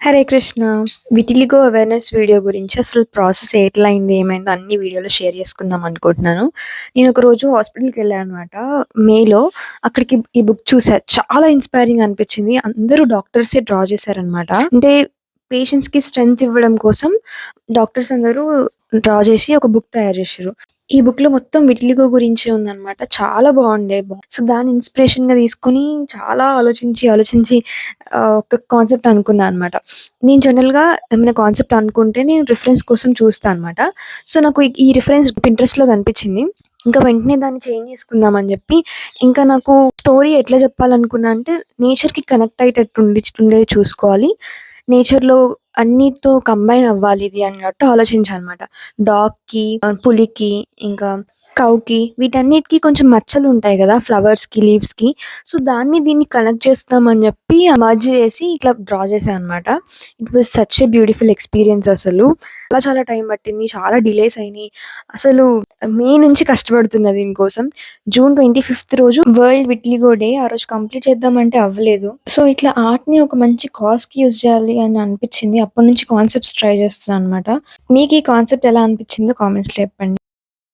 Hare Krishna. Vitiligo awareness video గురించి అసలు process ఎట్లా అయింది, ఏమైందో అన్ని వీడియోలో షేర్ చేసుకుందాం అనుకుంటున్నాను. నేను ఒకరోజు హాస్పిటల్‌కెళ్ళాను అనమాట. మేలో అక్కడికి ఈ బుక్ చూసా. చాలా ఇన్‌స్పైరింగ్ అనిపించింది. అందరూ డాక్టర్సే డ్రా చేశారనమాట. అంటే పేషెంట్స్‌కి స్ట్రెంత్ ఇవ్వడం కోసం డాక్టర్స్ అందరూ డ్రా చేసి ఒక బుక్ తయారు చేషిర్రు. ఈ బుక్‌లో మొత్తం విటిలిగో గురించే ఉందనమాట. చాలా బావుండే. సో, దాన్ని ఇన్‌స్పిరేషన్‌గా తీసుకొని చాలా ఆలోచించి ఒక కాన్సెప్ట్ అనుకున్నా అనమాట. నేను జనరల్‌గా ఏమైనా కాన్సెప్ట్ అనుకుంటే నేను రిఫరెన్స్ కోసం చూస్తా అనమాట. సో, నాకు ఈ రిఫరెన్స్ పింట్రెస్ట్‌లో కనిపించింది. ఇంకా వెంటనే దాన్ని చేంజ్ చేసుకుందాం అని జెప్పి, ఇంకా నాకు స్టోరీ ఎట్లా చెప్పాలనుకున్నా అంటే నేచర్‌కి కనెక్ట్ అయ్యేటట్టు ఉండేది చూసుకోవాలి. నేచర్‌లో అన్నిటితో కంబైన్ అవ్వాలి ఇది అన్నట్టు ఆలోచించా అనమాట. డాగ్‌కి, పులికి, ఇంకా కౌకి వీటన్నిటికి కొంచెం మచ్చలుంటాయి గదా! ఫ్లవర్స్‌కి, లీవ్స్‌కి. సో, దీన్ని కనెక్ట్ చేస్తామని జెప్పి మర్జ్ చేసి ఇట్లా డ్రా చేశా అనమాట. It was such a beautiful experience అసలు. చాలా టైం పట్టింది. చాలా డిలేస్ అయినియి. అసలు మే నుంచి కష్టపడుతున్నా దీనికోసం. జూన్ 25థ్ రోజు వరల్డ్ విటిలిగో డే. ఆ రోజు కంప్లీట్ చేద్దామంటే అవ్వలేదు. సో, ఇట్లా ఆర్ట్‌ని ఒక మంచి కాజ్‌కి యూజ్ చేయాలి అని అనిపిచ్చింది. అప్పటి నుంచి కాన్సెప్ట్స్ ట్రై చేస్తున్నా అనమాట. మీకు ఈ కాన్సెప్ట్ ఎలా అనిపిచ్చిందో కామెంట్స్‌లో చెప్పండి.